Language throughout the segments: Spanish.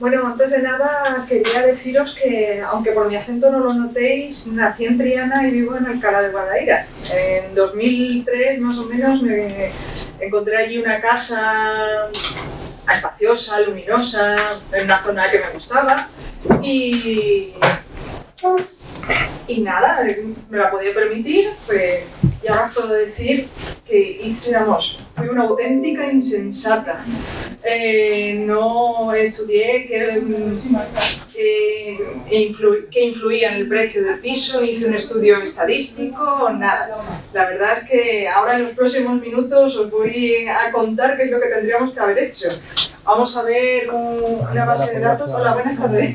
Bueno, antes de nada quería deciros que, aunque por mi acento no lo notéis, nací en Triana y vivo en Alcalá de Guadaira. En 2003 más o menos me encontré allí una casa espaciosa, luminosa, en una zona que me gustaba y nada, me la podía permitir, pues, y ahora os puedo decir que fui una auténtica insensata. No estudié qué influía en el precio del piso, ni hice un estudio estadístico, nada. La verdad es que ahora en los próximos minutos os voy a contar qué es lo que tendríamos que haber hecho. Vamos a ver una base de datos. Hola, buenas tardes.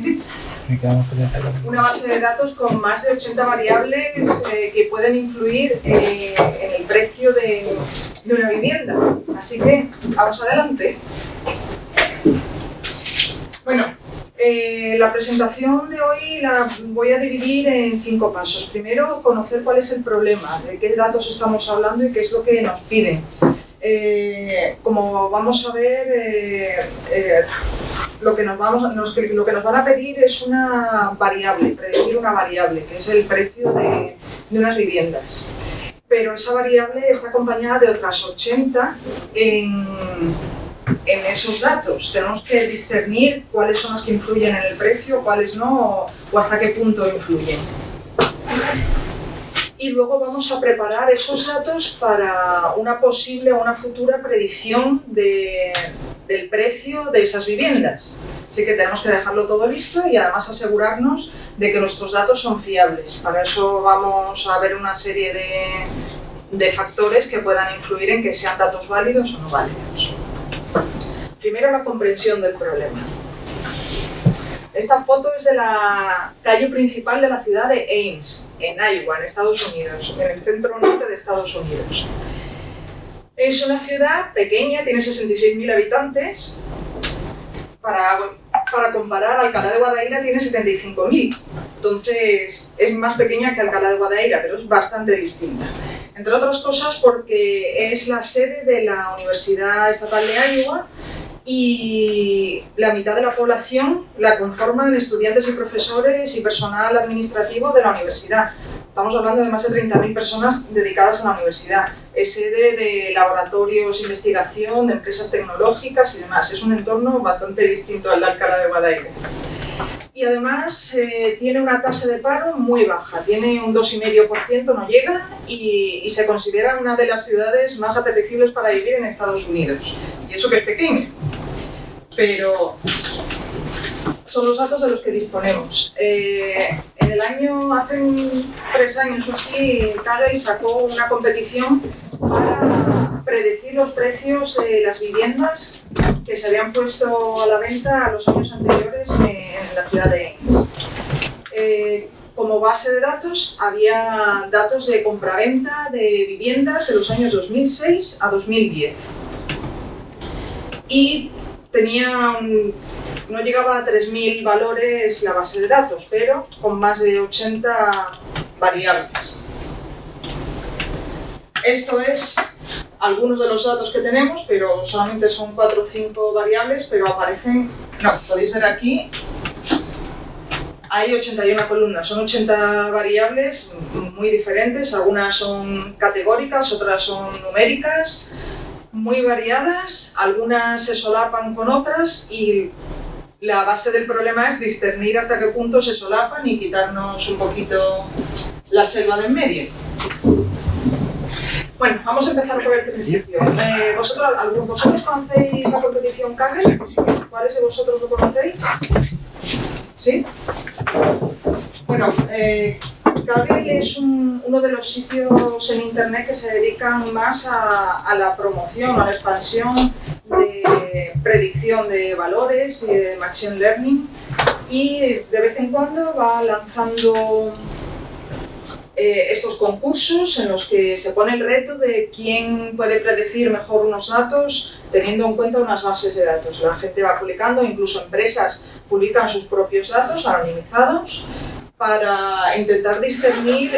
Una base de datos con más de 80 variables que pueden influir en el precio de una vivienda. Así que, vamos adelante. Bueno, la presentación de hoy la voy a dividir en 5 pasos. Primero, conocer cuál es el problema, de qué datos estamos hablando y qué es lo que nos piden. Como vamos a ver, lo que nos van a pedir es una variable, predecir una variable, que es el precio de unas viviendas. Pero esa variable está acompañada de otras 80 en esos datos. Tenemos que discernir cuáles son las que influyen en el precio, cuáles no, o hasta qué punto influyen. Y luego vamos a preparar esos datos para una posible o una futura predicción del precio de esas viviendas. Así que tenemos que dejarlo todo listo y además asegurarnos de que nuestros datos son fiables. Para eso vamos a ver una serie de factores que puedan influir en que sean datos válidos o no válidos. Primero, la comprensión del problema. Esta foto es de la calle principal de la ciudad de Ames, en Iowa, en Estados Unidos, en el centro norte de Estados Unidos. Es una ciudad pequeña, tiene 66.000 habitantes. Para comparar, Alcalá de Guadaira tiene 75.000. Entonces, es más pequeña que Alcalá de Guadaira, pero es bastante distinta. Entre otras cosas porque es la sede de la Universidad Estatal de Iowa y la mitad de la población la conforman estudiantes y profesores y personal administrativo de la universidad. Estamos hablando de más de 30.000 personas dedicadas a la universidad. Es sede de laboratorios, investigación, de empresas tecnológicas y demás. Es un entorno bastante distinto al de Alcalá de Guadaira. Y además tiene una tasa de paro muy baja, tiene un 2,5%, no llega, y se considera una de las ciudades más apetecibles para vivir en Estados Unidos. Y eso que es pequeño, pero son los datos de los que disponemos. Hace 3 años o así, Kaggle sacó una competición para predecir los precios de las viviendas que se habían puesto a la venta a los años anteriores en la ciudad de Ames. Como base de datos había datos de compraventa de viviendas de los años 2006 a 2010. Y no llegaba a 3.000 valores la base de datos, pero con más de 80 variables. Esto es algunos de los datos que tenemos, pero solamente son 4 o 5 variables, pero aparecen, podéis ver aquí, hay 81 columnas, son 80 variables muy diferentes, algunas son categóricas, otras son numéricas, muy variadas, algunas se solapan con otras y la base del problema es discernir hasta qué punto se solapan y quitarnos un poquito la selva de en medio. Bueno, vamos a empezar por el principio. ¿Vosotros conocéis la competición Kaggle? ¿Cuáles de vosotros lo conocéis? ¿Sí? Bueno, Kaggle es uno de los sitios en internet que se dedican más a la promoción, a la expansión de predicción de valores y de machine learning, y de vez en cuando va lanzando estos concursos en los que se pone el reto de quién puede predecir mejor unos datos teniendo en cuenta unas bases de datos. La gente va publicando, incluso empresas publican sus propios datos anonimizados para intentar discernir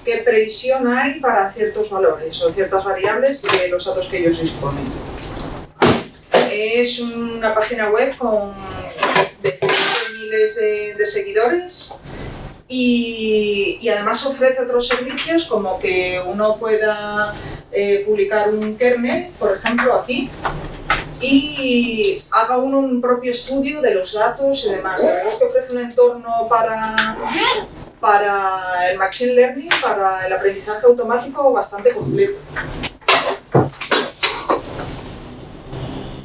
qué previsión hay para ciertos valores o ciertas variables de los datos que ellos disponen. Es una página web miles de seguidores y además ofrece otros servicios como que uno pueda publicar un kernel, por ejemplo aquí, y haga uno un propio estudio de los datos y demás. La verdad es que ofrece un entorno para el Machine Learning, para el aprendizaje automático bastante completo.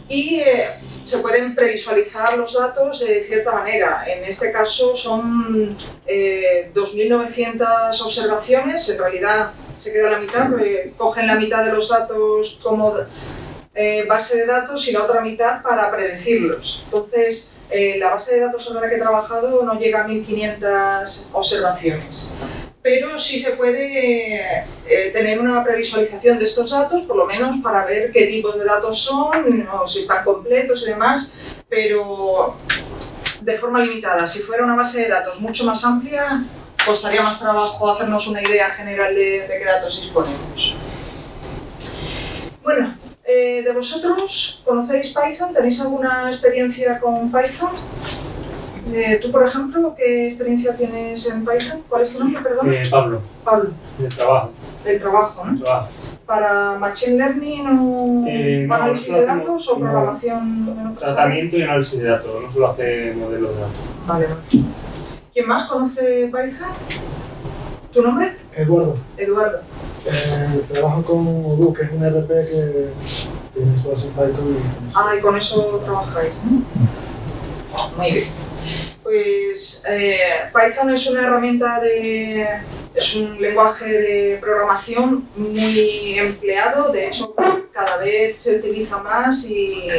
Y se pueden previsualizar los datos de cierta manera. En este caso son 2.900 observaciones, en realidad se queda la mitad, porque cogen la mitad de los datos como base de datos y la otra mitad para predecirlos. Entonces, la base de datos sobre la que he trabajado no llega a 1.500 observaciones. Pero sí se puede tener una previsualización de estos datos, por lo menos para ver qué tipos de datos son, o si están completos y demás, pero de forma limitada. Si fuera una base de datos mucho más amplia, costaría más trabajo hacernos una idea general de qué datos disponemos. Bueno, ¿de vosotros conocéis Python? ¿Tenéis alguna experiencia con Python? Tú, por ejemplo, ¿qué experiencia tienes en Python? ¿Cuál es tu nombre, perdón? Pablo. Pablo. Del trabajo. Del trabajo, ¿no? Trabajo. ¿Para Machine Learning o para análisis de datos o programación en otras tratamiento y análisis de datos, no solo hace modelos de datos. Vale, vale. ¿Quién más conoce Python? ¿Tu nombre? Eduardo. Eduardo. Trabajo con Odoo, que es un RP que tiene su base en Python. Y con eso trabajáis, ¿no? Muy bien. Pues Python es una herramienta es un lenguaje de programación muy empleado, de hecho cada vez se utiliza más y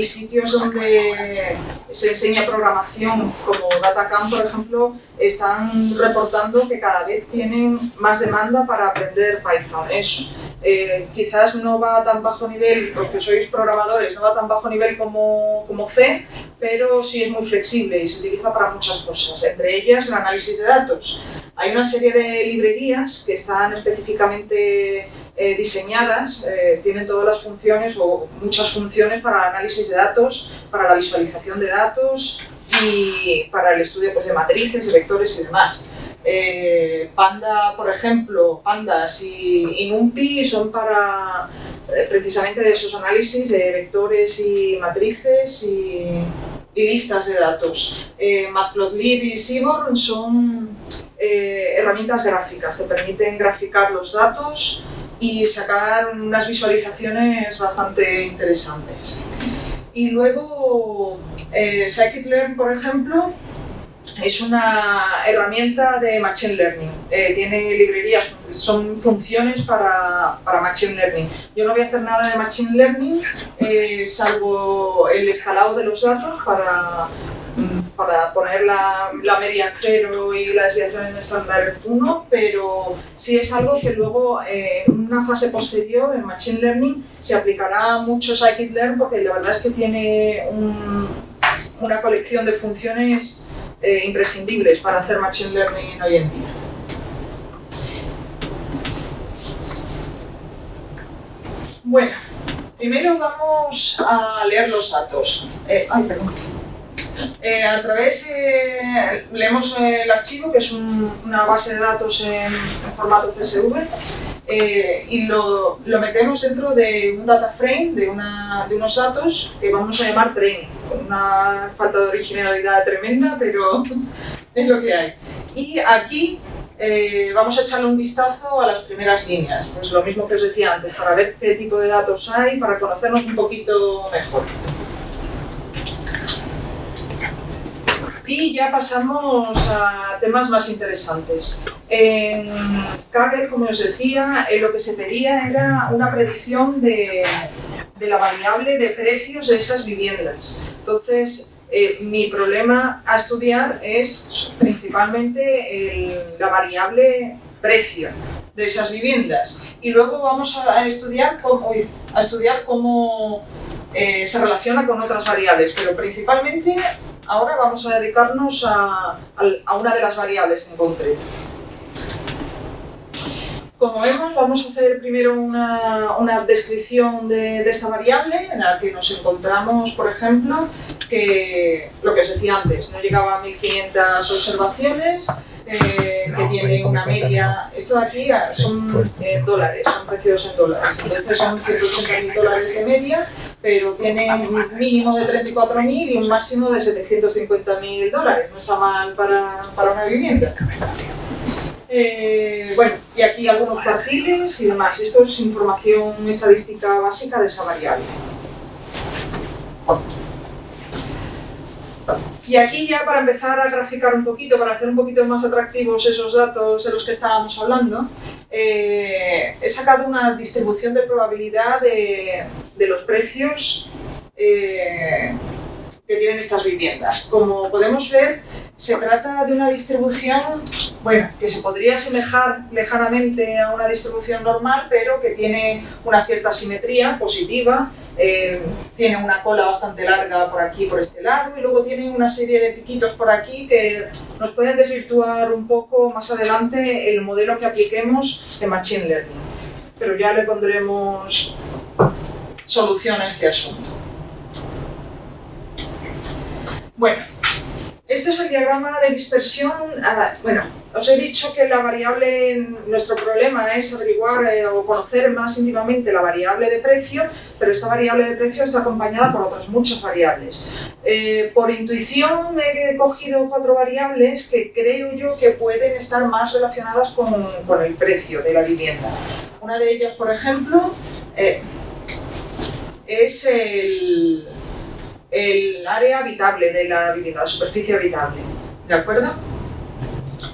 sitios donde se enseña programación como Datacamp, por ejemplo, están reportando que cada vez tienen más demanda para aprender Python. Quizás no va a tan bajo nivel, los que sois programadores, no va a tan bajo nivel como C, pero sí es muy flexible y se utiliza para muchas cosas, entre ellas el análisis de datos. Hay una serie de librerías que están específicamente diseñadas, tienen todas las funciones o muchas funciones para el análisis de datos, para la visualización de datos y para el estudio de matrices, de vectores y demás. Panda, por ejemplo, Pandas y NumPy son para precisamente esos análisis de vectores y matrices y listas de datos. Matplotlib y Seaborn son herramientas gráficas, te permiten graficar los datos y sacar unas visualizaciones bastante interesantes. Y luego Scikit-learn, por ejemplo, es una herramienta de Machine Learning. Tiene librerías, son funciones para Machine Learning. Yo no voy a hacer nada de Machine Learning, salvo el escalado de los datos para poner la media en 0 y la desviación en estándar en 1, pero sí es algo que luego en una fase posterior en Machine Learning se aplicará mucho Scikit-learn, porque la verdad es que tiene una colección de funciones imprescindibles para hacer Machine Learning hoy en día. Bueno, primero vamos a leer los datos. A través leemos el archivo, que es una base de datos en formato CSV, y lo metemos dentro de un data frame, de unos datos que vamos a llamar training. Una falta de originalidad tremenda, pero es lo que hay. Y aquí vamos a echarle un vistazo a las primeras líneas, pues lo mismo que os decía antes, para ver qué tipo de datos hay, para conocernos un poquito mejor. Y ya pasamos a temas más interesantes. En Kaggle, como os decía, lo que se pedía era una predicción de la variable de precios de esas viviendas. Entonces, mi problema a estudiar es principalmente la variable precio de esas viviendas. Y luego vamos a estudiar cómo se relaciona con otras variables, pero principalmente ahora vamos a dedicarnos a una de las variables en concreto. Como vemos, vamos a hacer primero una descripción de esta variable en la que nos encontramos, por ejemplo, que lo que os decía antes, no llegaba a 1500 observaciones, que tiene una media, esto de aquí son dólares, son precios en dólares, entonces son $180.000 de media, pero tiene un mínimo de 34.000 y un máximo de $750.000, no está mal para una vivienda. Bueno, y aquí algunos cuartiles y demás, esto es información estadística básica de esa variable. Y aquí ya para empezar a graficar un poquito, para hacer un poquito más atractivos esos datos de los que estábamos hablando, he sacado una distribución de probabilidad de los precios que tienen estas viviendas. Como podemos ver, se trata de una distribución, bueno, que se podría asemejar lejanamente a una distribución normal, pero que tiene una cierta simetría positiva. Tiene una cola bastante larga por aquí, por este lado, y luego tiene una serie de piquitos por aquí que nos pueden desvirtuar un poco más adelante el modelo que apliquemos de Machine Learning. Pero ya le pondremos solución a este asunto. Bueno, esto es el diagrama de dispersión. Bueno, os he dicho que la variable, nuestro problema es averiguar o conocer más íntimamente la variable de precio, pero esta variable de precio está acompañada por otras muchas variables. Por intuición me he cogido 4 variables que creo yo que pueden estar más relacionadas con el precio de la vivienda. Una de ellas, por ejemplo, es el área habitable de la vivienda, la superficie habitable, ¿de acuerdo?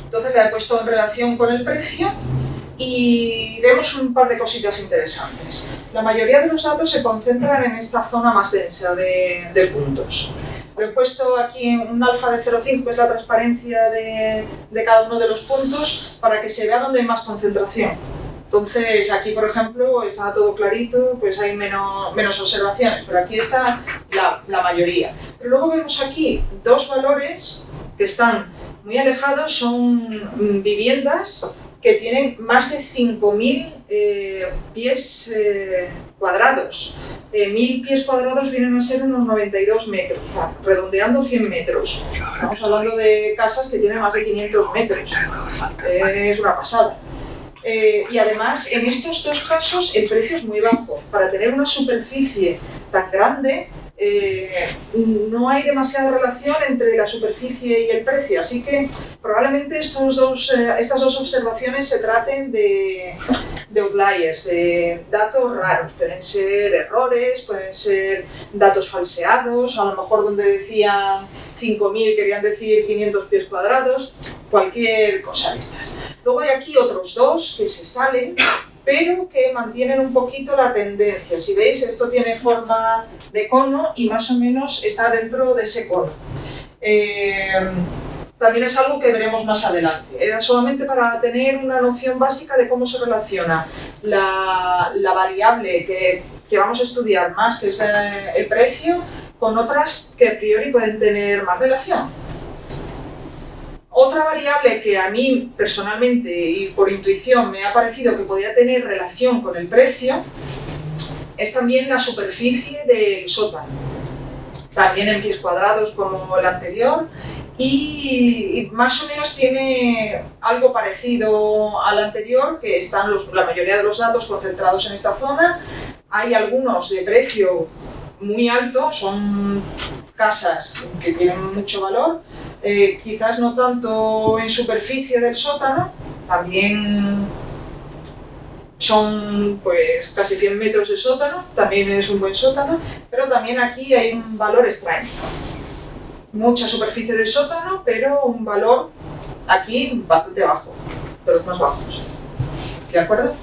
Entonces la he puesto en relación con el precio y vemos un par de cositas interesantes. La mayoría de los datos se concentran en esta zona más densa de puntos. Lo he puesto aquí en un alfa de 0,5, que es la transparencia de cada uno de los puntos, para que se vea dónde hay más concentración. Entonces aquí, por ejemplo, está todo clarito, pues hay menos observaciones, pero aquí está la mayoría. Pero luego vemos aquí 2 valores que están muy alejados, son viviendas que tienen más de 5.000 pies cuadrados. 1.000 pies cuadrados vienen a ser unos 92 metros, redondeando 100 metros. Estamos hablando de casas que tienen más de 500 metros. Es una pasada. Y además, en estos 2 casos, el precio es muy bajo. Para tener una superficie tan grande, no hay demasiada relación entre la superficie y el precio, así que probablemente estas dos observaciones se traten de outliers, de datos raros. Pueden ser errores, pueden ser datos falseados, a lo mejor donde decían 5.000 querían decir 500 pies cuadrados, cualquier cosa de estas. Luego hay aquí otros 2 que se salen, pero que mantienen un poquito la tendencia. Si veis, esto tiene forma de cono y más o menos está dentro de ese cono. También es algo que veremos más adelante. Era solamente para tener una noción básica de cómo se relaciona la variable que vamos a estudiar más, que es el precio, con otras que a priori pueden tener más relación. Otra variable que a mí personalmente y por intuición me ha parecido que podía tener relación con el precio es también la superficie del sótano. También en pies cuadrados como el anterior y más o menos tiene algo parecido al anterior, que están la mayoría de los datos concentrados en esta zona. Hay algunos de precio muy alto, son casas que tienen mucho valor. Quizás no tanto en superficie del sótano, también son pues casi 100 metros de sótano, también es un buen sótano, pero también aquí hay un valor extraño. Mucha superficie del sótano, pero un valor aquí bastante bajo, de los más bajos. ¿De acuerdo?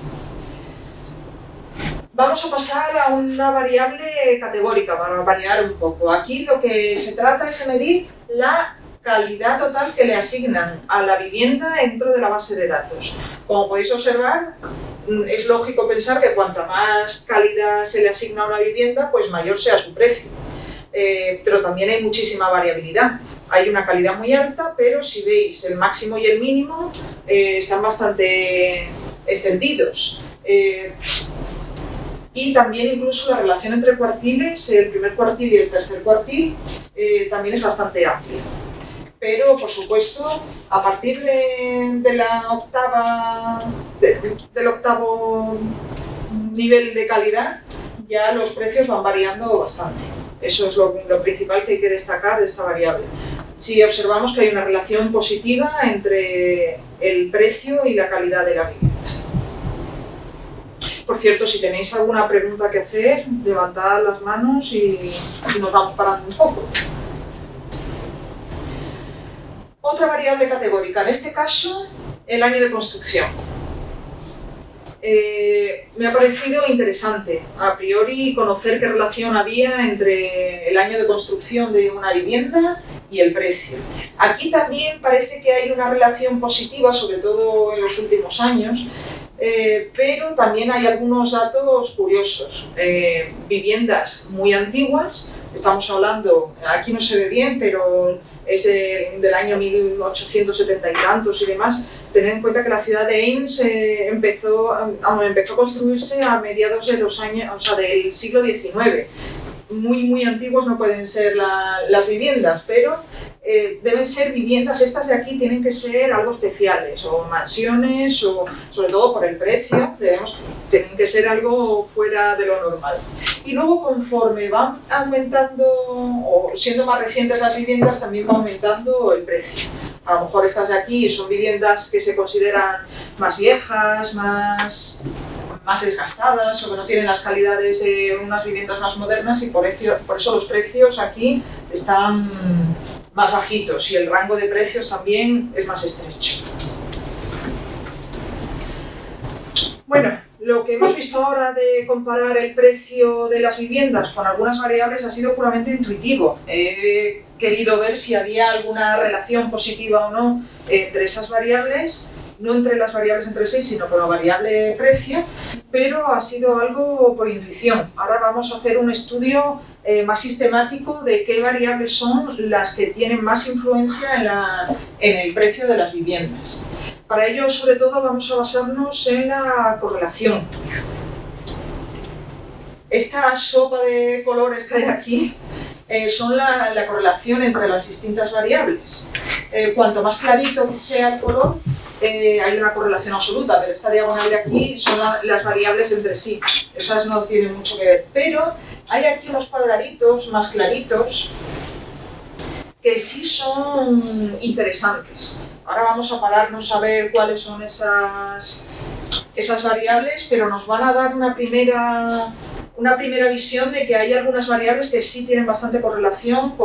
Vamos a pasar a una variable categórica para variar un poco. Aquí lo que se trata es de medir la calidad total que le asignan a la vivienda dentro de la base de datos. Como podéis observar, es lógico pensar que cuanta más calidad se le asigna a una vivienda, pues mayor sea su precio. Pero también hay muchísima variabilidad. Hay una calidad muy alta, pero si veis el máximo y el mínimo están bastante extendidos. Y también incluso la relación entre cuartiles, el primer cuartil y el tercer cuartil, también es bastante amplia. Pero, por supuesto, a partir del octavo nivel de calidad, ya los precios van variando bastante. Eso es lo principal que hay que destacar de esta variable. Si observamos que hay una relación positiva entre el precio y la calidad de la vivienda. Por cierto, si tenéis alguna pregunta que hacer, levantad las manos y nos vamos parando un poco. Otra variable categórica, en este caso, el año de construcción. Me ha parecido interesante, a priori, conocer qué relación había entre el año de construcción de una vivienda y el precio. Aquí también parece que hay una relación positiva, sobre todo en los últimos años, pero también hay algunos datos curiosos. Viviendas muy antiguas, estamos hablando, aquí no se ve bien, pero es del año 1870 y tantos y demás. Tened en cuenta que la ciudad de Ains empezó a construirse a mediados de los años, o sea, del siglo XIX. Muy antiguos no pueden ser las viviendas, pero deben ser viviendas, estas de aquí tienen que ser algo especiales, o mansiones, o sobre todo por el precio, tienen que ser algo fuera de lo normal. Y luego, conforme van aumentando, o siendo más recientes las viviendas, también va aumentando el precio. A lo mejor estas de aquí son viviendas que se consideran más viejas, más desgastadas, o que no tienen las calidades de unas viviendas más modernas, y por eso los precios aquí están más bajitos y el rango de precios también es más estrecho. Bueno, lo que hemos visto ahora de comparar el precio de las viviendas con algunas variables ha sido puramente intuitivo. He querido ver si había alguna relación positiva o no entre esas variables, no entre las variables entre sí, sino con la variable precio, pero ha sido algo por intuición. Ahora vamos a hacer un estudio más sistemático de qué variables son las que tienen más influencia en el precio de las viviendas. Para ello, sobre todo, vamos a basarnos en la correlación. Esta sopa de colores que hay aquí son la correlación entre las distintas variables. Cuanto más clarito sea el color, hay una correlación absoluta, pero esta diagonal de aquí son las variables entre sí. Esas no tienen mucho que ver, pero hay aquí unos cuadraditos más claritos que sí son interesantes. Ahora vamos a pararnos a ver cuáles son esas variables, pero nos van a dar una primera visión de que hay algunas variables que sí tienen bastante correlación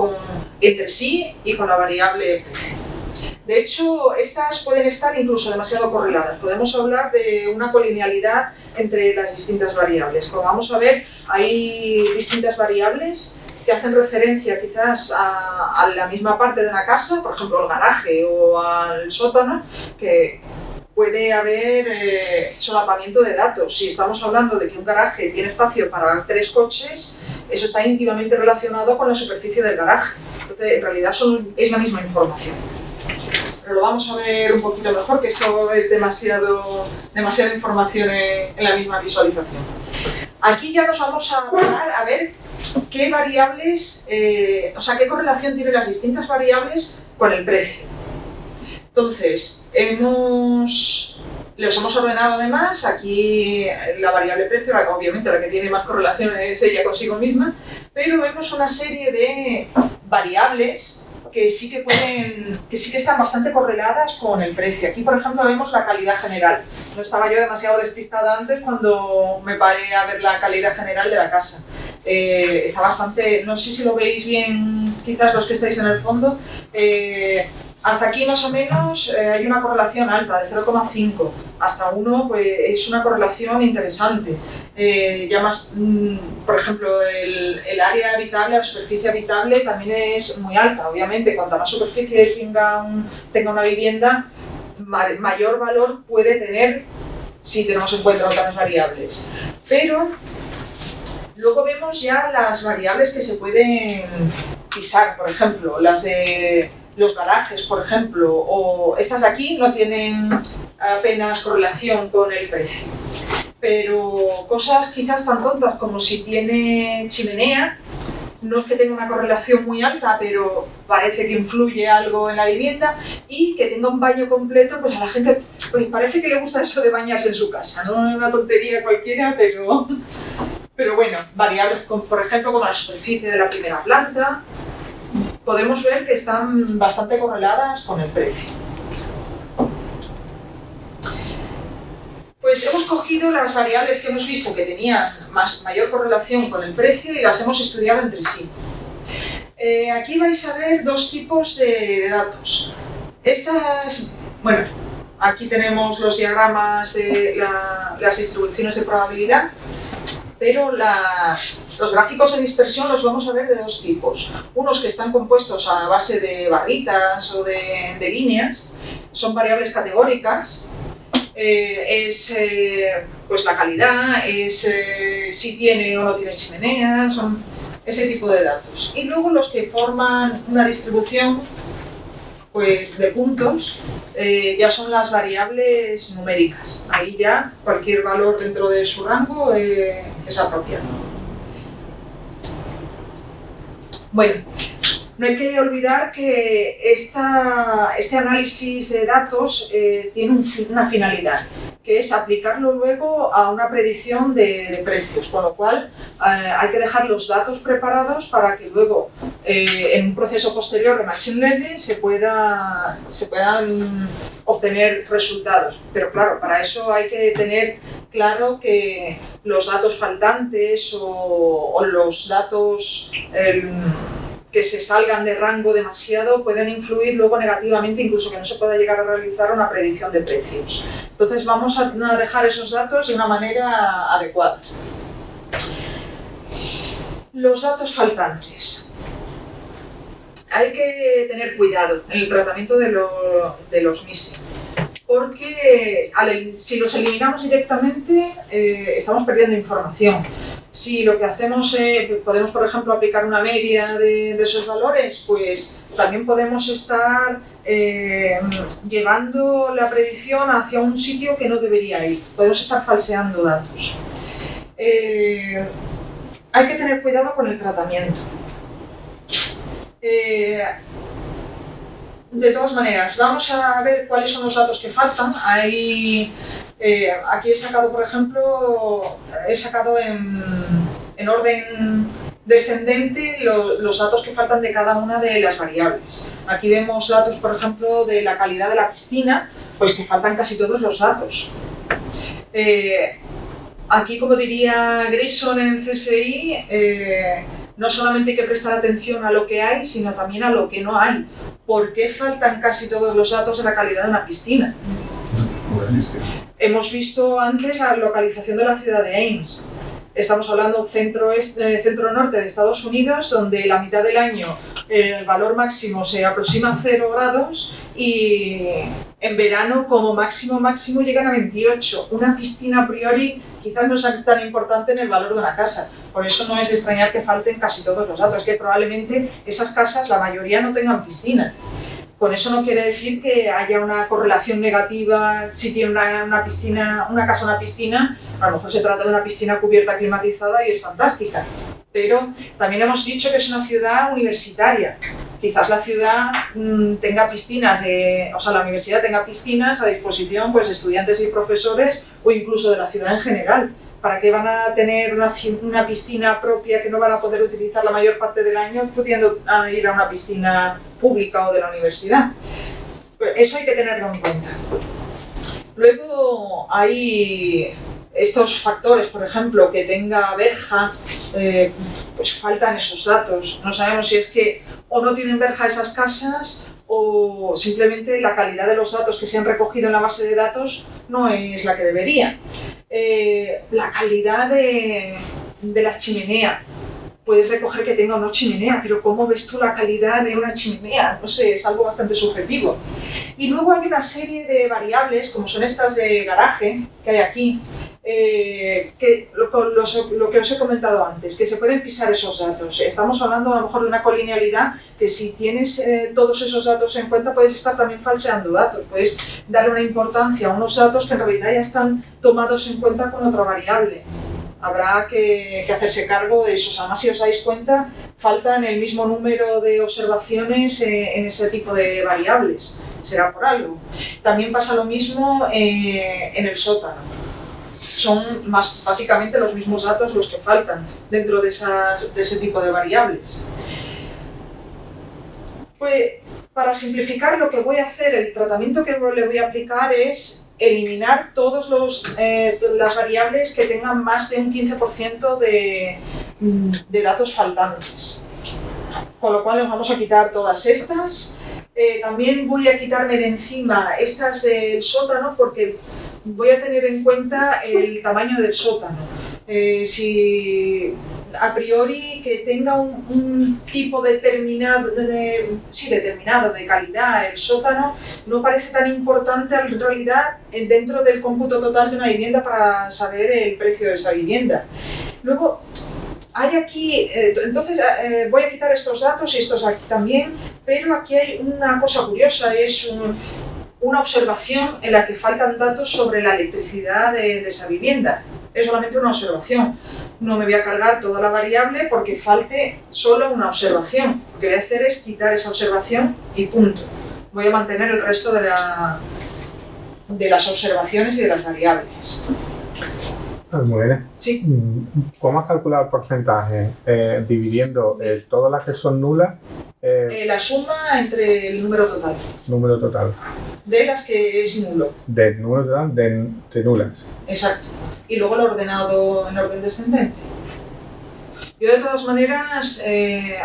entre sí y con la variable precio. De hecho, estas pueden estar incluso demasiado correladas. Podemos hablar de una colinealidad entre las distintas variables. Como vamos a ver, hay distintas variables que hacen referencia quizás a la misma parte de una casa, por ejemplo el garaje o al sótano, que puede haber solapamiento de datos. Si estamos hablando de que un garaje tiene espacio para 3 coches, eso está íntimamente relacionado con la superficie del garaje. Entonces, en realidad es la misma información. Pero lo vamos a ver un poquito mejor, que esto es demasiada información en la misma visualización. Aquí ya nos vamos a parar a ver qué variables, qué correlación tienen las distintas variables con el precio. Entonces, los hemos ordenado además, aquí la variable precio, obviamente la que tiene más correlación es ella consigo misma, pero vemos una serie de variables que sí que están bastante correladas con el precio. Aquí, por ejemplo, vemos la calidad general. No estaba yo demasiado despistada antes cuando me paré a ver la calidad general de la casa. Está bastante, no sé si lo veis bien, quizás los que estáis en el fondo, hasta aquí más o menos hay una correlación alta de 0,5, hasta 1 pues, es una correlación interesante. Ya más, por ejemplo, el área habitable, la superficie habitable también es muy alta. Obviamente, cuanta más superficie tenga una vivienda, mayor valor puede tener si tenemos en cuenta otras variables. Pero luego vemos ya las variables que se pueden pisar, por ejemplo, las de los garajes, por ejemplo, o estas de aquí no tienen apenas correlación con el precio. Pero cosas quizás tan tontas como si tiene chimenea, no es que tenga una correlación muy alta, pero parece que influye algo en la vivienda, y que tenga un baño completo, pues a la gente pues parece que le gusta eso de bañarse en su casa, no es una tontería cualquiera, pero bueno, variables, por ejemplo, como la superficie de la primera planta, podemos ver que están bastante correladas con el precio. Pues hemos cogido las variables que hemos visto que tenían mayor correlación con el precio y las hemos estudiado entre sí. Aquí vais a ver dos tipos de datos. Bueno, aquí tenemos los diagramas de las distribuciones de probabilidad, pero los gráficos de dispersión los vamos a ver de dos tipos. Unos que están compuestos a base de barritas o de líneas, son variables categóricas. Pues la calidad, si tiene o no tiene chimenea, son ese tipo de datos. Y luego los que forman una distribución pues, de puntos ya son las variables numéricas. Ahí ya cualquier valor dentro de su rango es apropiado. Bueno, no hay que olvidar que este análisis de datos tiene una finalidad, que es aplicarlo luego a una predicción de precios, con lo cual hay que dejar los datos preparados para que luego en un proceso posterior de Machine Learning se puedan obtener resultados. Pero claro, para eso hay que tener claro que los datos faltantes o los datos que se salgan de rango demasiado pueden influir luego negativamente, incluso que no se pueda llegar a realizar una predicción de precios. Entonces vamos a dejar esos datos de una manera adecuada. Los datos faltantes. Hay que tener cuidado en el tratamiento de los MISI, porque si los eliminamos directamente estamos perdiendo información. Si lo que hacemos, podemos por ejemplo aplicar una media de esos valores, pues también podemos estar llevando la predicción hacia un sitio que no debería ir. Podemos estar falseando datos. Hay que tener cuidado con el tratamiento. De todas maneras, vamos a ver cuáles son los datos que faltan. Aquí he sacado, por ejemplo, en orden descendente los datos que faltan de cada una de las variables. Aquí vemos datos, por ejemplo, de la calidad de la piscina, pues que faltan casi todos los datos. Aquí, como diría Grayson en CSI, no solamente hay que prestar atención a lo que hay, sino también a lo que no hay. ¿Por qué faltan casi todos los datos de la calidad de una piscina? Buenísimo. Hemos visto antes la localización de la ciudad de Ames. Estamos hablando centro-norte de Estados Unidos, donde la mitad del año el valor máximo se aproxima a 0 grados y en verano como máximo llegan a 28. Una piscina a priori quizás no sea tan importante en el valor de una casa. Por eso no es de extrañar que falten casi todos los datos. Es que probablemente esas casas, la mayoría, no tengan piscina. Con eso no quiere decir que haya una correlación negativa si tiene una casa una piscina. A lo mejor se trata de una piscina cubierta, climatizada y es fantástica. Pero también hemos dicho que es una ciudad universitaria. Quizás la ciudad tenga piscinas, la universidad tenga piscinas a disposición pues, de estudiantes y profesores o incluso de la ciudad en general. ¿Para qué van a tener una piscina propia que no van a poder utilizar la mayor parte del año pudiendo ir a una piscina pública o de la universidad? Eso hay que tenerlo en cuenta. Luego hay estos factores, por ejemplo, que tenga verja, pues faltan esos datos. No sabemos si es que o no tienen verja esas casas o simplemente la calidad de los datos que se han recogido en la base de datos no es la que debería. La calidad de la chimenea. Puedes recoger que tenga o no chimenea, pero ¿cómo ves tú la calidad de una chimenea? No sé, es algo bastante subjetivo. Y luego hay una serie de variables, como son estas de garaje que hay aquí, lo que os he comentado antes, que se pueden pisar esos datos. Estamos hablando a lo mejor de una colinealidad que si tienes todos esos datos en cuenta puedes estar también falseando datos, puedes darle una importancia a unos datos que en realidad ya están tomados en cuenta con otra variable. Habrá que hacerse cargo de eso. Además, si os dais cuenta, faltan el mismo número de observaciones en ese tipo de variables. Será por algo. También pasa lo mismo en el sótano. Son básicamente los mismos datos los que faltan dentro de ese tipo de variables. Pues, para simplificar, lo que voy a hacer, el tratamiento que le voy a aplicar es eliminar todas las variables que tengan más de un 15% de datos faltantes. Con lo cual, nos vamos a quitar todas estas. También voy a quitarme de encima estas del sótano porque voy a tener en cuenta el tamaño del sótano. Si a priori que tenga un tipo determinado de calidad el sótano no parece tan importante en realidad dentro del cómputo total de una vivienda para saber el precio de esa vivienda. Luego hay aquí, entonces voy a quitar estos datos y estos aquí también, pero aquí hay una cosa curiosa, es una observación en la que faltan datos sobre la electricidad de esa vivienda. Es solamente una observación. No me voy a cargar toda la variable porque falte solo una observación. Lo que voy a hacer es quitar esa observación y punto. Voy a mantener el resto de las observaciones y de las variables. Muy bien. Sí. ¿Cómo has calculado el porcentaje? Dividiendo todas las que son nulas. La suma entre el número total. Número total. De las que es nulo. Del número total de nulas. Exacto. Y luego lo ordenado en orden descendente. Yo de todas maneras,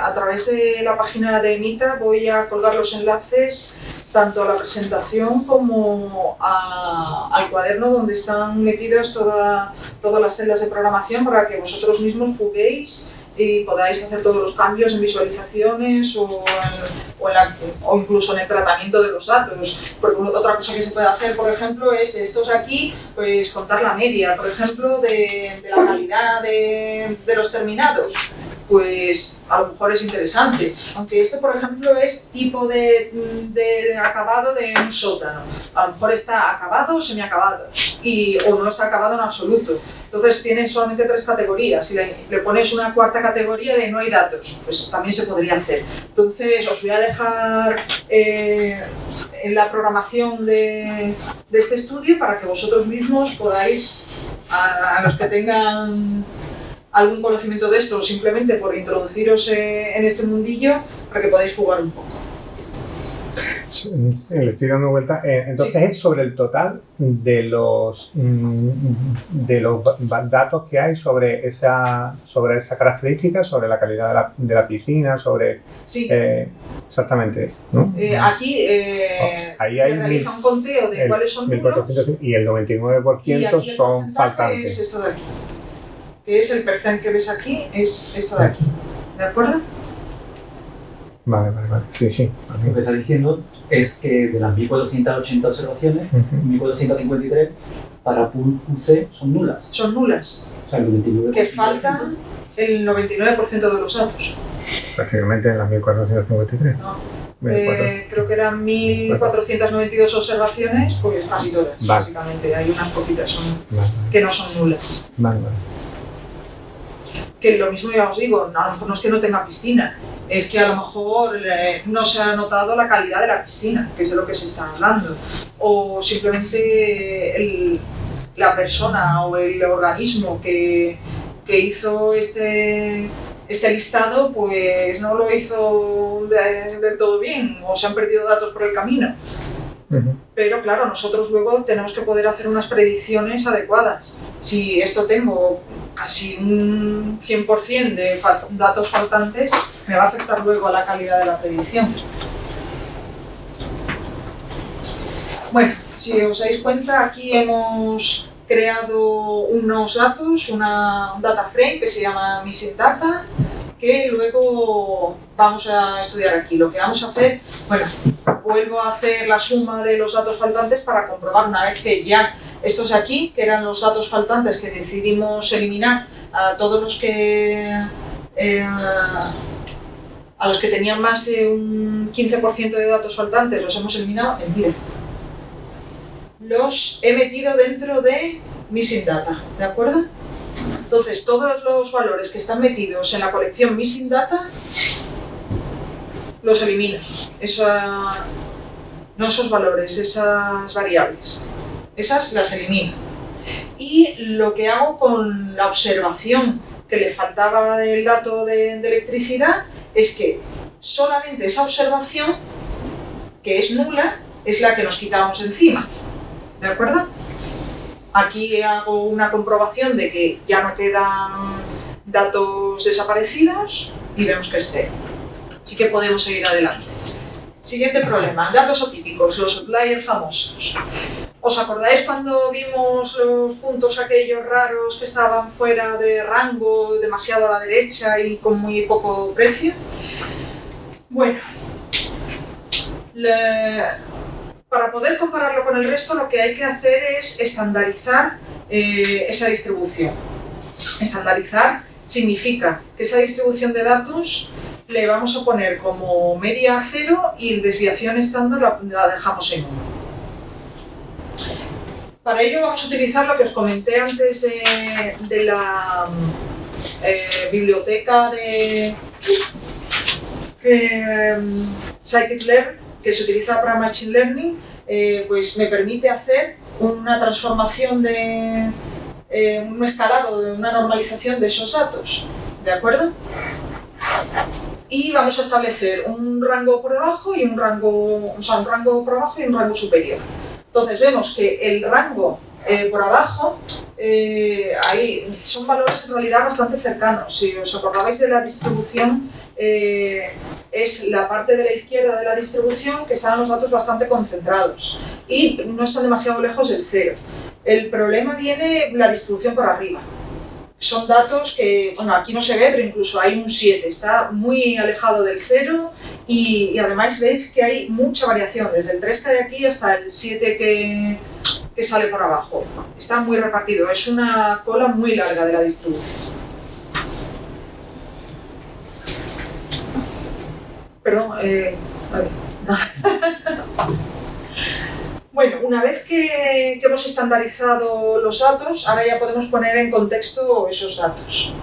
a través de la página de Mita voy a colgar los enlaces tanto a la presentación como al cuaderno donde están metidas todas las celdas de programación para que vosotros mismos juguéis y podáis hacer todos los cambios en visualizaciones o incluso en el tratamiento de los datos. Porque otra cosa que se puede hacer, por ejemplo, es de estos aquí, pues contar la media, por ejemplo, de la calidad de los terminados. Pues a lo mejor es interesante. Aunque esto, por ejemplo, es tipo de acabado de un sótano. A lo mejor está acabado o semiacabado, o no está acabado en absoluto. Entonces tiene solamente 3 categorías. Si le pones una cuarta categoría de no hay datos, pues también se podría hacer. Entonces os voy a dejar en la programación de este estudio para que vosotros mismos podáis, a los que tengan algún conocimiento de esto, simplemente por introduciros en este mundillo, para que podáis jugar un poco. Sí, le estoy dando vuelta. Entonces sí. Es sobre el total de los datos que hay sobre esa característica, sobre la calidad de la piscina, sobre... Sí. Exactamente, ¿no? Aquí ahí hay realiza un conteo de cuáles son nulos y el 99% son faltantes. Es esto de aquí. Que es el percent que ves aquí, es esto de aquí. ¿De acuerdo? Vale. Sí. Vale. Lo que está diciendo es que de las 1480 observaciones, 1453 para pool QC son nulas. Son nulas. O sea, el 99%. Que faltan el 99% de los datos. Prácticamente en las 1453. No. Creo que eran 1492 observaciones, pues casi todas, básicamente. Hay unas poquitas que no son nulas. Vale. Que lo mismo ya os digo, a lo mejor no es que no tenga piscina, es que a lo mejor no se ha notado la calidad de la piscina, que es de lo que se está hablando, o simplemente la persona o el organismo que hizo este listado pues no lo hizo del todo bien, o se han perdido datos por el camino. Pero claro, nosotros luego tenemos que poder hacer unas predicciones adecuadas. Si esto tengo casi un 100% de datos faltantes, me va a afectar luego a la calidad de la predicción. Bueno, si os dais cuenta, aquí hemos creado unos datos, un data frame que se llama Missing Data, que luego vamos a estudiar aquí. Lo que vamos a hacer, bueno, vuelvo a hacer la suma de los datos faltantes para comprobar una vez que ya Estos de aquí, que eran los datos faltantes que decidimos eliminar, a todos los que a los que tenían más de un 15% de datos faltantes los hemos eliminado. Mentira. Los he metido dentro de Missing Data, ¿de acuerdo? Entonces, todos los valores que están metidos en la colección Missing Data los elimino. No esos valores, esas variables. Esas las elimino. Y lo que hago con la observación que le faltaba del dato de electricidad es que solamente esa observación, que es nula, es la que nos quitamos de encima. ¿De acuerdo? Aquí hago una comprobación de que ya no quedan datos desaparecidos y vemos que es cero. Así que podemos seguir adelante. Siguiente problema, datos atípicos, los outliers famosos. ¿Os acordáis cuando vimos los puntos aquellos raros que estaban fuera de rango, demasiado a la derecha y con muy poco precio? Bueno, para poder compararlo con el resto, lo que hay que hacer es estandarizar esa distribución. Estandarizar significa que esa distribución de datos le vamos a poner como media a 0 y desviación estándar la dejamos en 1. Para ello vamos a utilizar lo que os comenté antes de la biblioteca de Scikit-learn, que se utiliza para Machine Learning, pues me permite hacer una transformación de un escalado, de una normalización de esos datos, ¿de acuerdo? Y vamos a establecer un rango por debajo y un rango por abajo y un rango superior. Entonces vemos que el rango por abajo, ahí son valores en realidad bastante cercanos. Si os acordabais de la distribución, es la parte de la izquierda de la distribución que están los datos bastante concentrados y no están demasiado lejos del 0. El problema viene la distribución por arriba. Son datos que, bueno, aquí no se ve, pero incluso hay un 7, está muy alejado del 0 y además veis que hay mucha variación, desde el 3 que hay aquí hasta el 7 que sale por abajo. Está muy repartido, es una cola muy larga de la distribución. Perdón, Bueno, una vez que hemos estandarizado los datos, ahora ya podemos poner en contexto esos datos.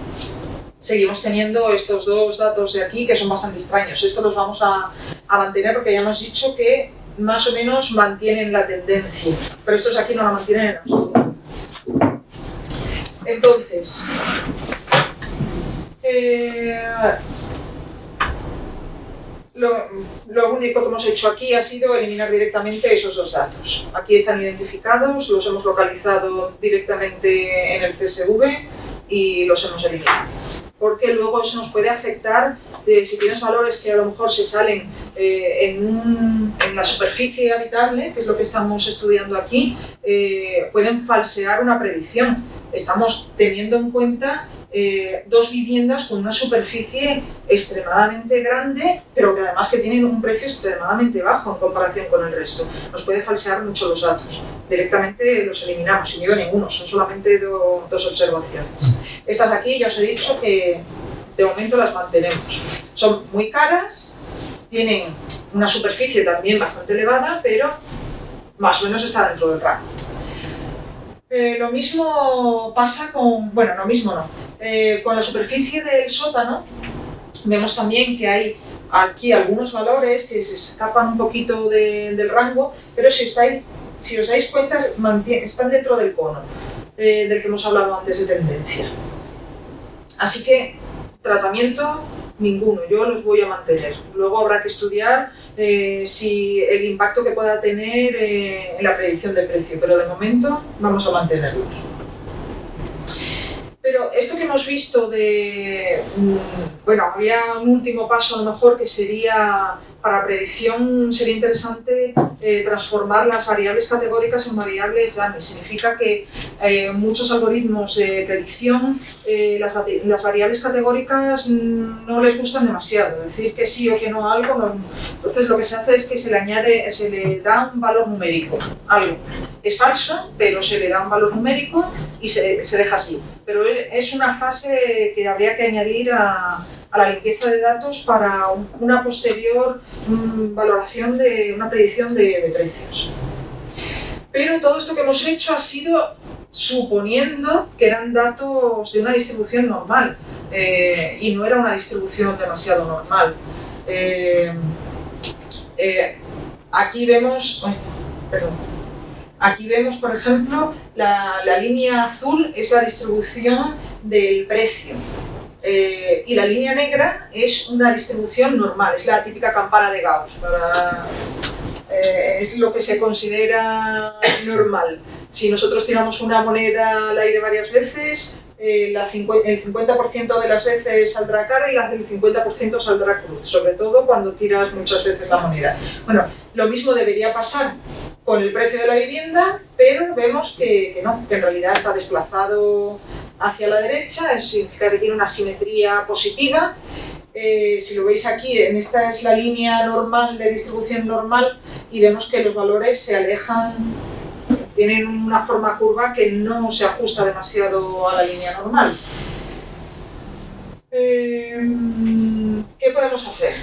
Seguimos teniendo estos dos datos de aquí que son bastante extraños. Estos los vamos a mantener porque ya hemos dicho que más o menos mantienen la tendencia, pero estos de aquí no la mantienen en absoluto. Entonces, lo único que hemos hecho aquí ha sido eliminar directamente esos dos datos. Aquí están identificados, los hemos localizado directamente en el CSV y los hemos eliminado. Porque luego eso nos puede afectar si tienes valores que a lo mejor se salen en la superficie habitable, que es lo que estamos estudiando aquí, pueden falsear una predicción. Estamos teniendo en cuenta dos viviendas con una superficie extremadamente grande, pero que además que tienen un precio extremadamente bajo en comparación con el resto. Nos puede falsear mucho los datos. Directamente los eliminamos, sin miedo ninguno, son solamente dos observaciones. Estas aquí ya os he dicho que de momento las mantenemos. Son muy caras, tienen una superficie también bastante elevada, pero más o menos está dentro del rango. Lo mismo pasa con, bueno, lo mismo no, con la superficie del sótano. Vemos también que hay aquí algunos valores que se escapan un poquito del rango, pero si os dais cuenta están dentro del cono del que hemos hablado antes de tendencia. Así que tratamiento ninguno, yo los voy a mantener. Luego habrá que estudiar si el impacto que pueda tener en la predicción del precio, pero de momento vamos a mantenerlos. Pero esto que hemos visto bueno, había un último paso a lo mejor que sería para predicción sería interesante transformar las variables categóricas en variables dummy. Significa que muchos algoritmos de predicción, las variables categóricas no les gustan demasiado. Decir que sí o que no a algo, no. Entonces lo que se hace es que se le da un valor numérico a algo. Es falso, pero se le da un valor numérico y se deja así. Pero es una fase que habría que añadir a la limpieza de datos para una posterior valoración de una predicción de precios. Pero todo esto que hemos hecho ha sido suponiendo que eran datos de una distribución normal y no era una distribución demasiado normal. Aquí vemos, por ejemplo, la línea azul es la distribución del precio. Y la línea negra es una distribución normal, es la típica campana de Gauss. Es lo que se considera normal. Si nosotros tiramos una moneda al aire varias veces, el 50% de las veces saldrá cara y las del 50% saldrá cruz, sobre todo cuando tiras muchas veces la moneda. Bueno, lo mismo debería pasar con el precio de la vivienda, pero vemos que no, que en realidad está desplazado hacia la derecha, significa que tiene una simetría positiva. Si lo veis aquí, esta es la línea normal de distribución normal y vemos que los valores se alejan, tienen una forma curva que no se ajusta demasiado a la línea normal. ¿Qué podemos hacer?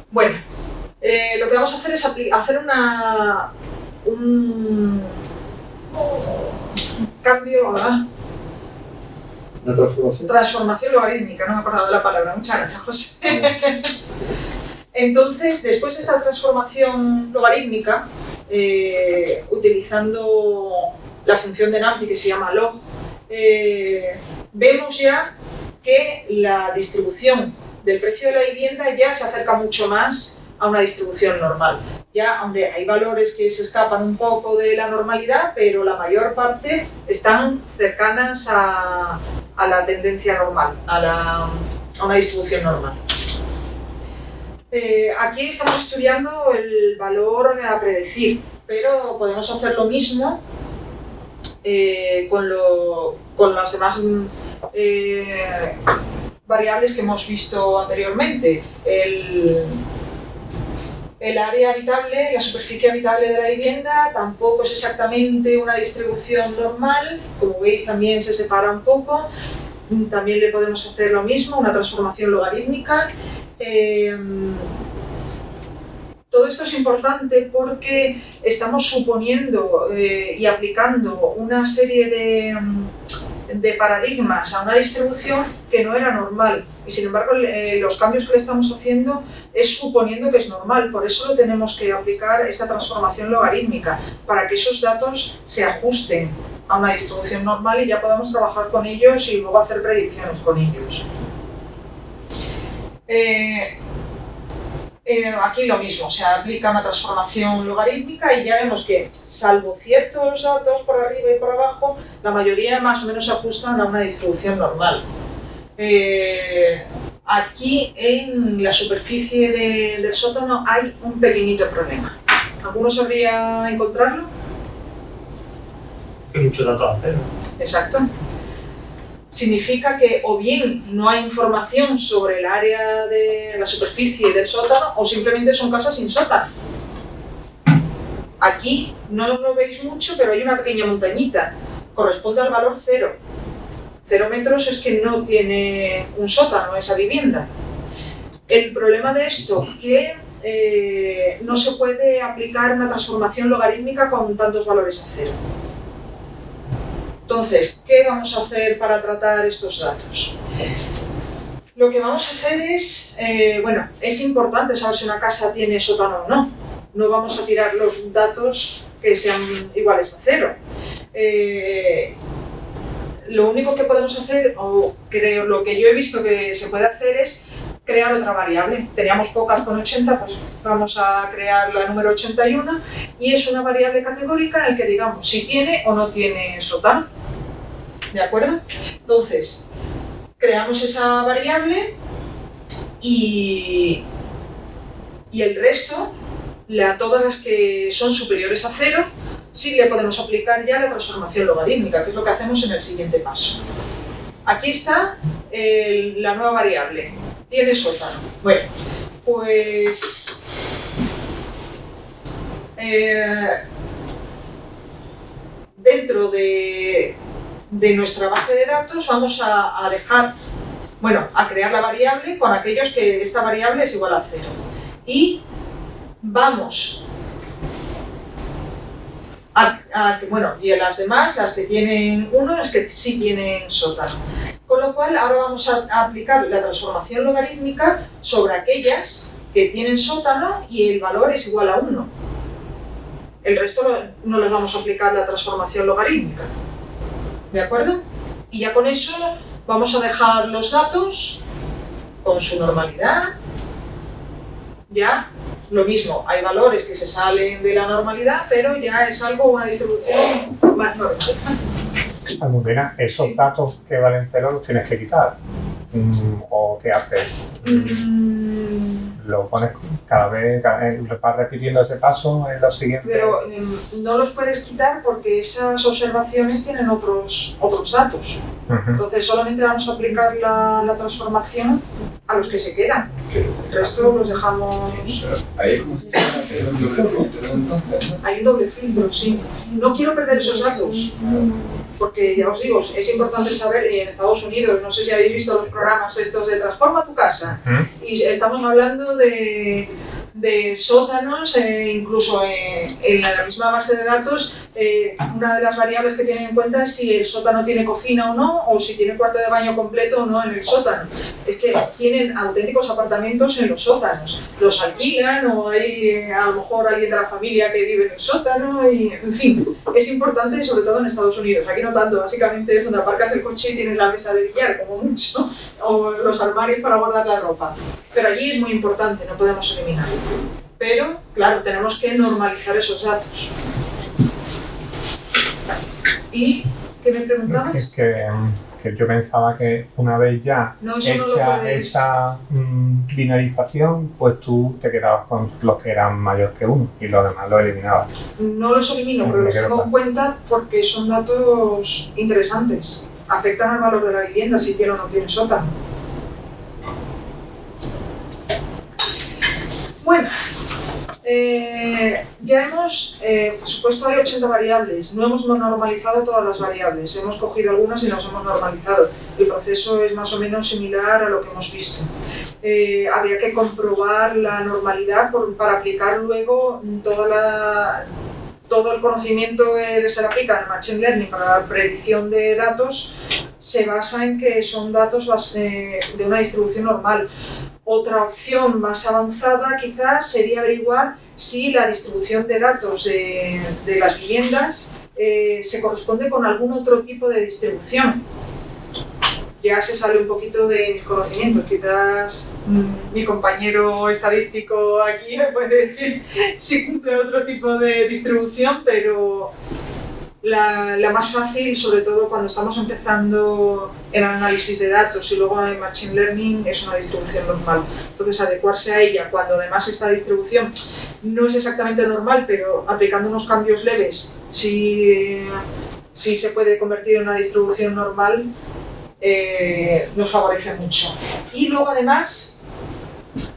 Bueno, lo que vamos a hacer es hacer un cambio, ¿verdad? ¿Una transformación? Transformación logarítmica, no me acordaba de la palabra. Muchas gracias, José. Entonces, después de esta transformación logarítmica, utilizando la función de NumPy que se llama log, vemos ya que la distribución del precio de la vivienda ya se acerca mucho más a una distribución normal. Ya, hombre, hay valores que se escapan un poco de la normalidad, pero la mayor parte están cercanas a la tendencia normal, a una distribución normal. Aquí estamos estudiando el valor a predecir, pero podemos hacer lo mismo con las demás variables que hemos visto anteriormente. El área habitable, la superficie habitable de la vivienda, tampoco es exactamente una distribución normal. Como veis, también se separa un poco. También le podemos hacer lo mismo, una transformación logarítmica. Todo esto es importante porque estamos suponiendo y aplicando una serie de paradigmas a una distribución que no era normal. Y sin embargo, los cambios que le estamos haciendo es suponiendo que es normal. Por eso lo tenemos que aplicar esta transformación logarítmica, para que esos datos se ajusten a una distribución normal y ya podamos trabajar con ellos y luego hacer predicciones con ellos. Aquí lo mismo, se aplica una transformación logarítmica y ya vemos que, salvo ciertos datos por arriba y por abajo, la mayoría más o menos se ajustan a una distribución normal. Aquí en la superficie del sótano hay un pequeñito problema. ¿Alguno sabría encontrarlo? Hay muchos datos a cero. Exacto. Significa que o bien no hay información sobre el área de la superficie del sótano o simplemente son casas sin sótano. Aquí no lo veis mucho, pero hay una pequeña montañita. Corresponde al valor 0. 0 metros es que no tiene un sótano esa vivienda. El problema de esto es que no se puede aplicar una transformación logarítmica con tantos valores a 0. Entonces, ¿qué vamos a hacer para tratar estos datos? Lo que vamos a hacer es, bueno, es importante saber si una casa tiene sótano o no. No vamos a tirar los datos que sean iguales a 0. Lo único que podemos hacer, o creo, lo que yo he visto que se puede hacer es crear otra variable. Teníamos pocas con 80, pues vamos a crear la número 81 y es una variable categórica en la que digamos si tiene o no tiene sótano. ¿De acuerdo? Entonces, creamos esa variable y Y el resto, todas las que son superiores a 0, sí le podemos aplicar ya la transformación logarítmica, que es lo que hacemos en el siguiente paso. Aquí está la nueva variable, tiene sótano. Bueno, pues dentro de nuestra base de datos vamos a crear la variable con aquellos que esta variable es igual a 0. Y vamos y en las demás, las que tienen 1, es que sí tienen sótano. Con lo cual, ahora vamos a aplicar la transformación logarítmica sobre aquellas que tienen sótano y el valor es igual a 1. El resto no les vamos a aplicar la transformación logarítmica. ¿De acuerdo? Y ya con eso vamos a dejar los datos con su normalidad. Ya, lo mismo, hay valores que se salen de la normalidad, pero ya es una distribución más normal. Almudena, esos datos que valen 0 los tienes que quitar. ¿O qué haces? Lo pones cada vez, vas repitiendo ese paso en los siguientes. Pero no los puedes quitar porque esas observaciones tienen otros datos. Entonces solamente vamos a aplicar la transformación a los que se quedan. El resto los dejamos. Ahí como si fuera un doble filtro, entonces, ¿no? Hay un doble filtro, sí. No quiero perder esos datos. Porque ya os digo, es importante saber, y en Estados Unidos, no sé si habéis visto los programas estos de Transforma tu casa, y estamos hablando de sótanos, incluso en la misma base de datos, una de las variables que tienen en cuenta es si el sótano tiene cocina o no, o si tiene cuarto de baño completo o no en el sótano. Es que tienen auténticos apartamentos en los sótanos, los alquilan o hay a lo mejor alguien de la familia que vive en el sótano, y en fin, es importante sobre todo en Estados Unidos. Aquí no tanto, básicamente es donde aparcas el coche y tienes la mesa de billar como mucho, o los armarios para guardar la ropa. Pero allí es muy importante, no podemos eliminarlo. Pero, claro, tenemos que normalizar esos datos. ¿Y qué me preguntabas? Que yo pensaba que una vez ya hecha esa binarización, pues tú te quedabas con los que eran mayor que 1 y los demás los eliminabas. No los elimino, pero los tengo en cuenta porque son datos interesantes. Afectan al valor de la vivienda si tiene o no tiene sótano. Bueno, ya hemos, por supuesto hay 80 variables, no hemos normalizado todas las variables, hemos cogido algunas y las hemos normalizado. El proceso es más o menos similar a lo que hemos visto. Habría que comprobar la normalidad para aplicar luego todo el conocimiento que se le aplica en el Machine Learning para la predicción de datos se basa en que son datos de una distribución normal. Otra opción más avanzada quizás sería averiguar si la distribución de datos de las viviendas se corresponde con algún otro tipo de distribución. Ya se sale un poquito de mis conocimientos, quizás mi compañero estadístico aquí me puede decir si cumple otro tipo de distribución, pero la más fácil, sobre todo cuando estamos empezando en análisis de datos y luego en Machine Learning, es una distribución normal. Entonces, adecuarse a ella cuando además esta distribución no es exactamente normal, pero aplicando unos cambios leves, sí se puede convertir en una distribución normal, nos favorece mucho. Y luego, además,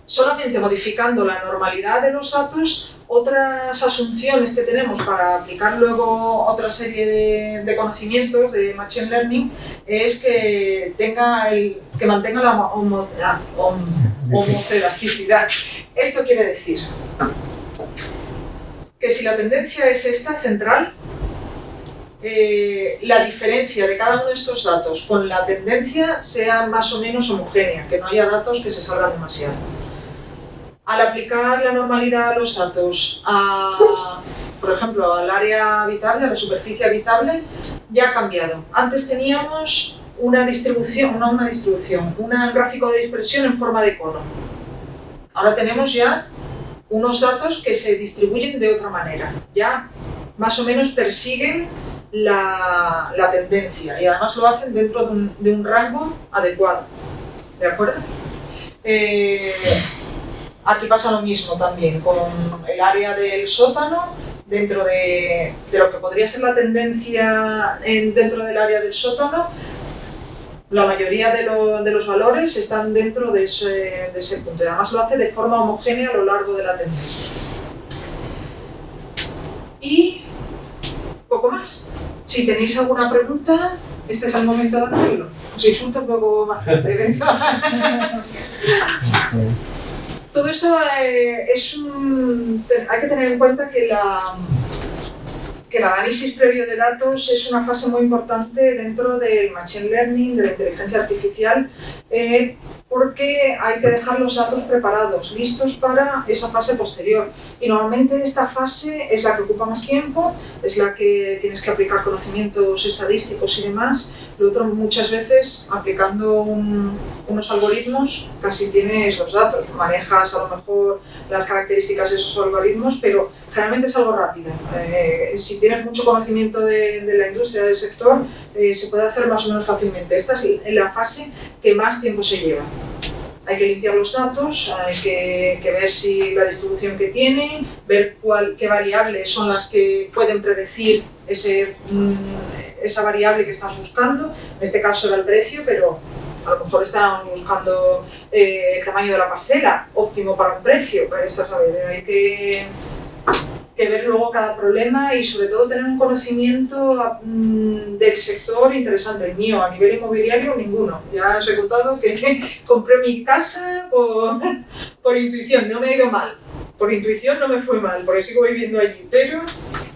solamente modificando la normalidad de los datos, otras asunciones que tenemos para aplicar luego otra serie de conocimientos de Machine Learning es que mantenga la homoelasticidad. Esto quiere decir que si la tendencia es esta central, la diferencia de cada uno de estos datos con la tendencia sea más o menos homogénea, que no haya datos que se salgan demasiado. Al aplicar la normalidad a los datos, por ejemplo, al área habitable, a la superficie habitable, ya ha cambiado. Antes teníamos un gráfico de dispersión en forma de cono. Ahora tenemos ya unos datos que se distribuyen de otra manera. Ya más o menos persiguen la tendencia y además lo hacen dentro de un rango adecuado. ¿De acuerdo? Aquí pasa lo mismo también, con el área del sótano, dentro de lo que podría ser la tendencia dentro del área del sótano, la mayoría de los valores están dentro de ese punto, y además lo hace de forma homogénea a lo largo de la tendencia. Y poco más. Si tenéis alguna pregunta, este es el momento de hacerlo. Os insulto luego más tarde. ¿Venga? Todo esto hay que tener en cuenta que el análisis previo de datos es una fase muy importante dentro del machine learning, de la inteligencia artificial, porque hay que dejar los datos preparados, listos para esa fase posterior. Y normalmente esta fase es la que ocupa más tiempo, es la que tienes que aplicar conocimientos estadísticos y demás. Lo otro, muchas veces, aplicando unos algoritmos, casi tienes los datos, manejas a lo mejor las características de esos algoritmos, pero generalmente es algo rápido. Si tienes mucho conocimiento de la industria, del sector, se puede hacer más o menos fácilmente. Esta es la fase que más tiempo se lleva. Hay que limpiar los datos, hay que ver si la distribución que tiene, ver qué variables son las que pueden predecir esa variable que estás buscando. En este caso era el precio, pero a lo mejor estábamos buscando el tamaño de la parcela, óptimo para un precio. Para esto, hay que ver luego cada problema y sobre todo tener un conocimiento del sector interesante. El mío a nivel inmobiliario ninguno. Ya os he contado que compré mi casa por intuición, no me ha ido mal. Por intuición no me fue mal, porque sigo viviendo allí, pero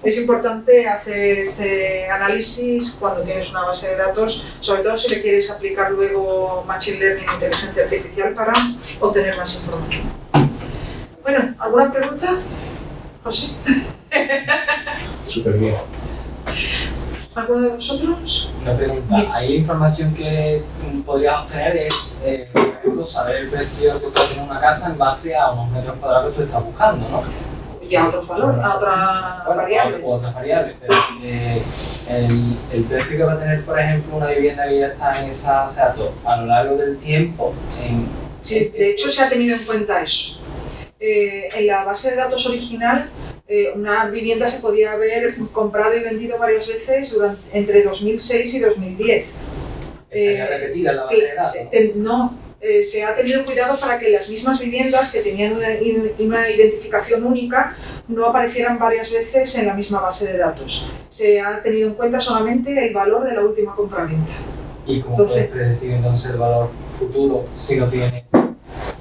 es importante hacer este análisis cuando tienes una base de datos, sobre todo si le quieres aplicar luego Machine Learning e Inteligencia Artificial para obtener más información. Bueno, ¿alguna pregunta? José. Súper bien. ¿Alguno de vosotros? Una pregunta. ¿Hay información que podrías obtener? Es, por ejemplo, saber el precio que puede tener una casa en base a unos metros cuadrados que tú estás buscando, ¿no? Y a otros valores, a otras variables. O otras variables, pero el precio que va a tener, por ejemplo, una vivienda que ya está en esa, o sea, a lo largo del tiempo. Sí, de hecho se ha tenido en cuenta eso. En la base de datos original, una vivienda se podía haber comprado y vendido varias veces entre 2006 y 2010. ¿Estaría repetida la base de datos? No, se ha tenido cuidado para que las mismas viviendas que tenían una identificación única no aparecieran varias veces en la misma base de datos. Se ha tenido en cuenta solamente el valor de la última compraventa. ¿Y cómo puedes predecir entonces el valor futuro si no tiene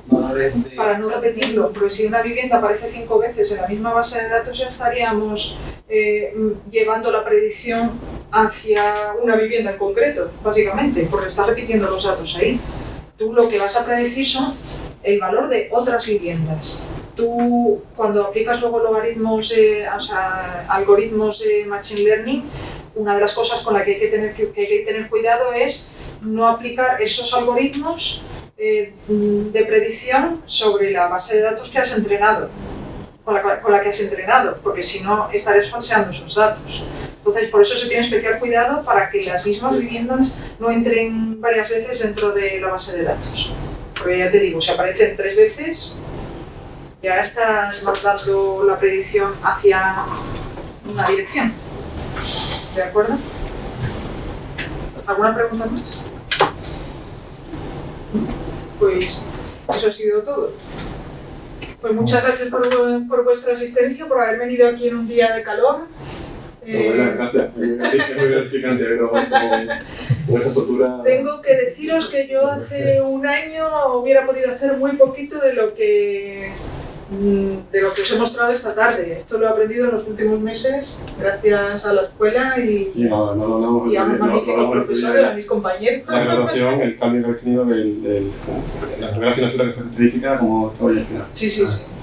valores de...? Para no repetirlo, porque si una vivienda aparece 5 veces en la misma base de datos ya estaríamos llevando la predicción hacia una vivienda en concreto, básicamente, porque está repitiendo los datos ahí. Tú lo que vas a predecir son el valor de otras viviendas. Tú, cuando aplicas luego algoritmos de Machine Learning, una de las cosas con las que hay que tener cuidado es no aplicar esos algoritmos de predicción sobre la base de datos que has entrenado, con la que has entrenado, porque si no estarías falseando esos datos. Entonces, por eso se tiene especial cuidado para que las mismas viviendas no entren varias veces dentro de la base de datos. Porque ya te digo, si aparecen 3 veces, ya estás mandando la predicción hacia una dirección. ¿De acuerdo? ¿Alguna pregunta más? Pues eso ha sido todo. Pues muchas gracias por vuestra asistencia, por haber venido aquí en un día de calor. Bueno, gracias. Es muy gratificante verlo con esa soltura. Tengo que deciros que yo hace un año hubiera podido hacer muy poquito de lo que os he mostrado esta tarde. Esto lo he aprendido en los últimos meses, gracias a la escuela y a los magníficos profesores, a mis compañeros. La graduación, el cambio que habéis tenido de la primera asignatura que fue estadística, como esto hoy al final. Sí.